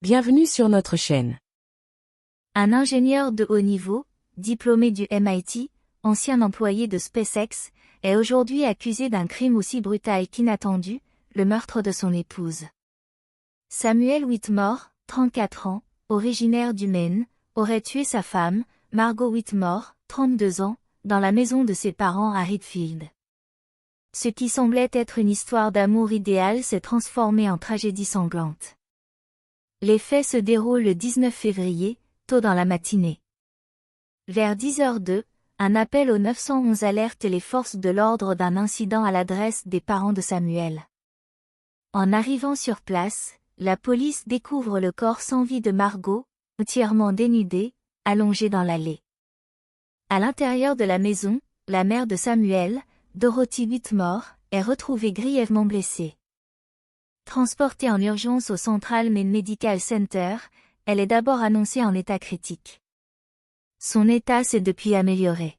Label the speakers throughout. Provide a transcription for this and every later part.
Speaker 1: Bienvenue sur notre chaîne.
Speaker 2: Un ingénieur de haut niveau, diplômé du MIT, ancien employé de SpaceX, est aujourd'hui accusé d'un crime aussi brutal qu'inattendu, le meurtre de son épouse. Samuel Whitmore, 34 ans, originaire du Maine, aurait tué sa femme, Margot Whitmore, 32 ans, dans la maison de ses parents à Redfield. Ce qui semblait être une histoire d'amour idéale s'est transformé en tragédie sanglante. Les faits se déroulent le 19 février, tôt dans la matinée. Vers 10h02, un appel au 911 alerte les forces de l'ordre d'un incident à l'adresse des parents de Samuel. En arrivant sur place, la police découvre le corps sans vie de Margot, entièrement dénudé, allongé dans l'allée. À l'intérieur de la maison, la mère de Samuel, Dorothy Whitmore, est retrouvée grièvement blessée. Transportée en urgence au Central Maine Medical Center, elle est d'abord annoncée en état critique. Son état s'est depuis amélioré.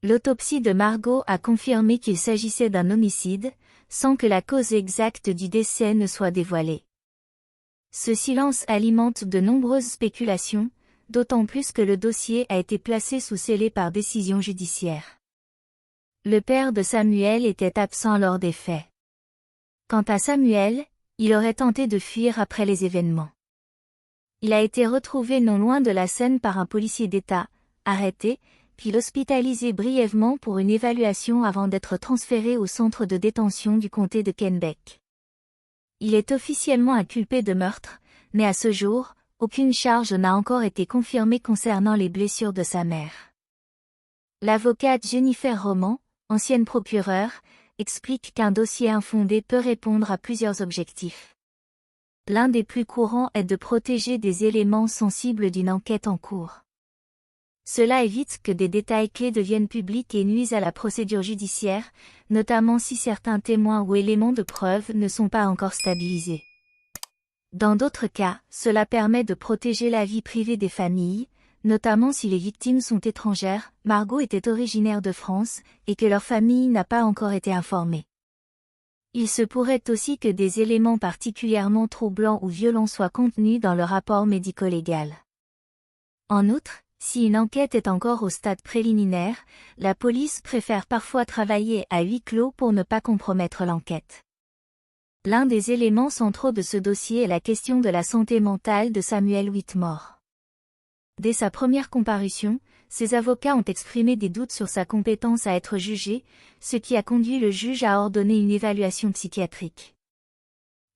Speaker 2: L'autopsie de Margot a confirmé qu'il s'agissait d'un homicide, sans que la cause exacte du décès ne soit dévoilée. Ce silence alimente de nombreuses spéculations, d'autant plus que le dossier a été placé sous scellé par décision judiciaire. Le père de Samuel était absent lors des faits. Quant à Samuel, il aurait tenté de fuir après les événements. Il a été retrouvé non loin de la scène par un policier d'État, arrêté, puis hospitalisé brièvement pour une évaluation avant d'être transféré au centre de détention du comté de Kennebec. Il est officiellement inculpé de meurtre, mais à ce jour, aucune charge n'a encore été confirmée concernant les blessures de sa mère. L'avocate Jennifer Roman, ancienne procureure, explique qu'un dossier infondé peut répondre à plusieurs objectifs. L'un des plus courants est de protéger des éléments sensibles d'une enquête en cours. Cela évite que des détails clés deviennent publics et nuisent à la procédure judiciaire, notamment si certains témoins ou éléments de preuve ne sont pas encore stabilisés. Dans d'autres cas, cela permet de protéger la vie privée des familles, notamment si les victimes sont étrangères. Margot était originaire de France, et que leur famille n'a pas encore été informée. Il se pourrait aussi que des éléments particulièrement troublants ou violents soient contenus dans le rapport médico-légal. En outre, si une enquête est encore au stade préliminaire, la police préfère parfois travailler à huis clos pour ne pas compromettre l'enquête. L'un des éléments centraux de ce dossier est la question de la santé mentale de Samuel Whitmore. Dès sa première comparution, ses avocats ont exprimé des doutes sur sa compétence à être jugé, ce qui a conduit le juge à ordonner une évaluation psychiatrique.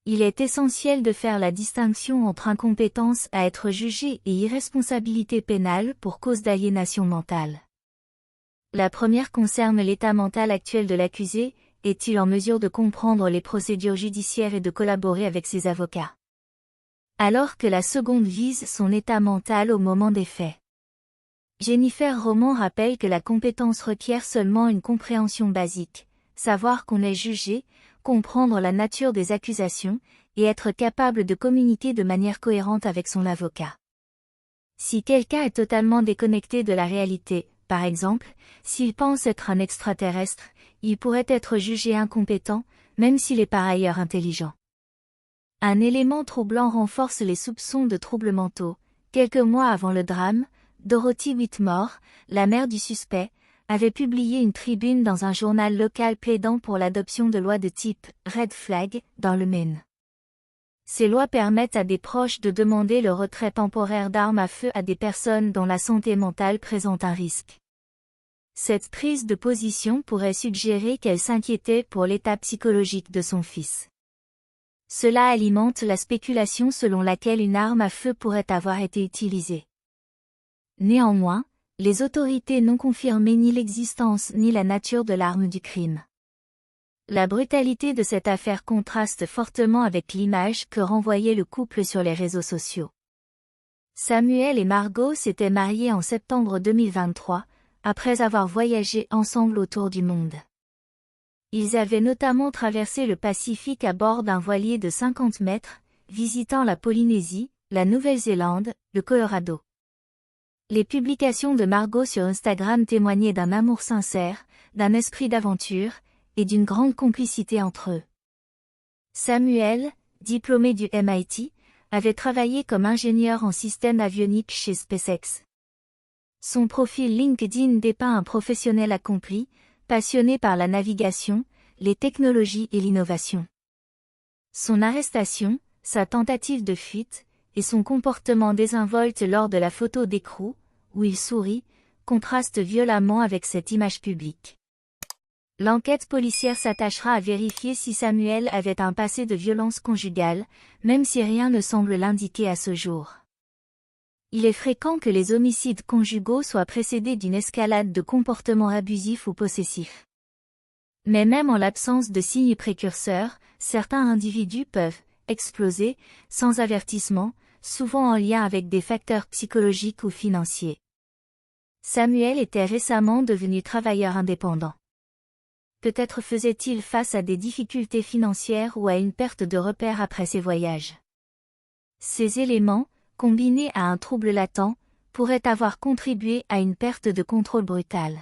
Speaker 2: Il est essentiel de faire la distinction entre incompétence à être jugé et irresponsabilité pénale pour cause d'aliénation mentale. La première concerne l'état mental actuel de l'accusé, est-il en mesure de comprendre les procédures judiciaires et de collaborer avec ses avocats? Alors que la seconde vise son état mental au moment des faits. Jennifer Roman rappelle que la compétence requiert seulement une compréhension basique, savoir qu'on est jugé, comprendre la nature des accusations, et être capable de communiquer de manière cohérente avec son avocat. Si quelqu'un est totalement déconnecté de la réalité, par exemple, s'il pense être un extraterrestre, il pourrait être jugé incompétent, même s'il est par ailleurs intelligent. Un élément troublant renforce les soupçons de troubles mentaux. Quelques mois avant le drame, Dorothy Whitmore, la mère du suspect, avait publié une tribune dans un journal local plaidant pour l'adoption de lois de type « Red Flag » dans le Maine. Ces lois permettent à des proches de demander le retrait temporaire d'armes à feu à des personnes dont la santé mentale présente un risque. Cette prise de position pourrait suggérer qu'elle s'inquiétait pour l'état psychologique de son fils. Cela alimente la spéculation selon laquelle une arme à feu pourrait avoir été utilisée. Néanmoins, les autorités n'ont confirmé ni l'existence ni la nature de l'arme du crime. La brutalité de cette affaire contraste fortement avec l'image que renvoyait le couple sur les réseaux sociaux. Samuel et Margot s'étaient mariés en septembre 2023, après avoir voyagé ensemble autour du monde. Ils avaient notamment traversé le Pacifique à bord d'un voilier de 50 mètres, visitant la Polynésie, la Nouvelle-Zélande, le Colorado. Les publications de Margot sur Instagram témoignaient d'un amour sincère, d'un esprit d'aventure, et d'une grande complicité entre eux. Samuel, diplômé du MIT, avait travaillé comme ingénieur en système avionique chez SpaceX. Son profil LinkedIn dépeint un professionnel accompli, passionné par la navigation, les technologies et l'innovation. Son arrestation, sa tentative de fuite, et son comportement désinvolte lors de la photo d'écrou, où il sourit, contrastent violemment avec cette image publique. L'enquête policière s'attachera à vérifier si Samuel avait un passé de violence conjugale, même si rien ne semble l'indiquer à ce jour. Il est fréquent que les homicides conjugaux soient précédés d'une escalade de comportements abusifs ou possessifs. Mais même en l'absence de signes précurseurs, certains individus peuvent exploser, sans avertissement, souvent en lien avec des facteurs psychologiques ou financiers. Samuel était récemment devenu travailleur indépendant. Peut-être faisait-il face à des difficultés financières ou à une perte de repères après ses voyages. Ces éléments, combinés à un trouble latent, pourraient avoir contribué à une perte de contrôle brutale.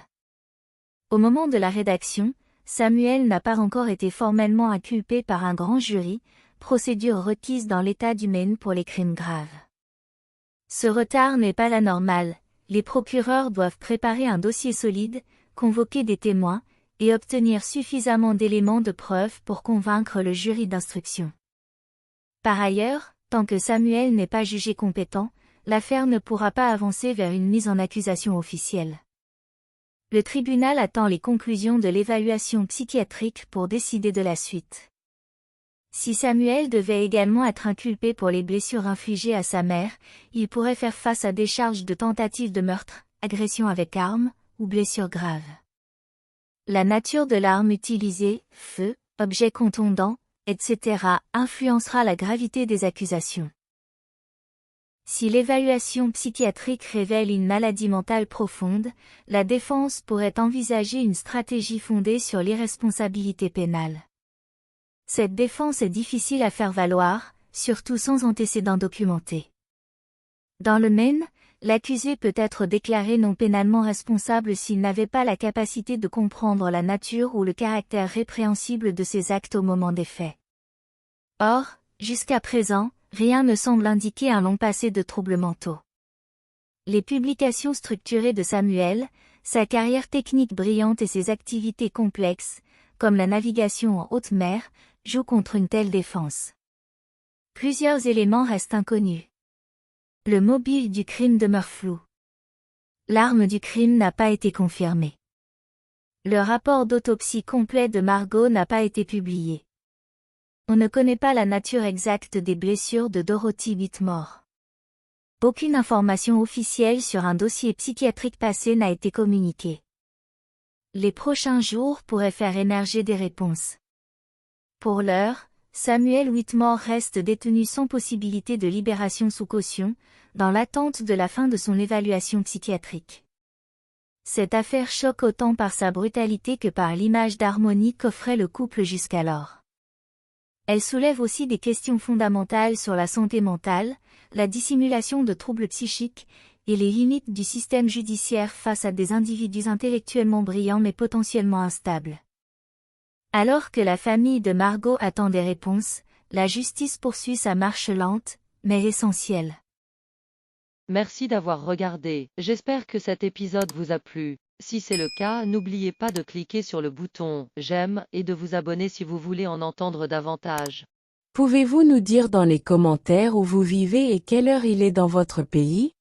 Speaker 2: Au moment de la rédaction, Samuel n'a pas encore été formellement inculpé par un grand jury, procédure requise dans l'État du Maine pour les crimes graves. Ce retard n'est pas la normale, les procureurs doivent préparer un dossier solide, convoquer des témoins, et obtenir suffisamment d'éléments de preuve pour convaincre le jury d'instruction. Par ailleurs, tant que Samuel n'est pas jugé compétent, l'affaire ne pourra pas avancer vers une mise en accusation officielle. Le tribunal attend les conclusions de l'évaluation psychiatrique pour décider de la suite. Si Samuel devait également être inculpé pour les blessures infligées à sa mère, il pourrait faire face à des charges de tentative de meurtre, agression avec arme, ou blessures graves. La nature de l'arme utilisée, feu, objet contondant, etc., influencera la gravité des accusations. Si l'évaluation psychiatrique révèle une maladie mentale profonde, la défense pourrait envisager une stratégie fondée sur l'irresponsabilité pénale. Cette défense est difficile à faire valoir, surtout sans antécédents documentés. Dans le Maine, l'accusé peut être déclaré non pénalement responsable s'il n'avait pas la capacité de comprendre la nature ou le caractère répréhensible de ses actes au moment des faits. Or, jusqu'à présent, rien ne semble indiquer un long passé de troubles mentaux. Les publications structurées de Samuel, sa carrière technique brillante et ses activités complexes, comme la navigation en haute mer, jouent contre une telle défense. Plusieurs éléments restent inconnus. Le mobile du crime demeure flou. L'arme du crime n'a pas été confirmée. Le rapport d'autopsie complet de Margot n'a pas été publié. On ne connaît pas la nature exacte des blessures de Dorothy Whitmore. Aucune information officielle sur un dossier psychiatrique passé n'a été communiquée. Les prochains jours pourraient faire émerger des réponses. Pour l'heure, Samuel Whitmore reste détenu sans possibilité de libération sous caution, dans l'attente de la fin de son évaluation psychiatrique. Cette affaire choque autant par sa brutalité que par l'image d'harmonie qu'offrait le couple jusqu'alors. Elle soulève aussi des questions fondamentales sur la santé mentale, la dissimulation de troubles psychiques, et les limites du système judiciaire face à des individus intellectuellement brillants mais potentiellement instables. Alors que la famille de Margot attend des réponses, la justice poursuit sa marche lente, mais essentielle.
Speaker 3: Merci d'avoir regardé, j'espère que cet épisode vous a plu. Si c'est le cas, n'oubliez pas de cliquer sur le bouton « J'aime » et de vous abonner si vous voulez en entendre davantage.
Speaker 1: Pouvez-vous nous dire dans les commentaires où vous vivez et quelle heure il est dans votre pays?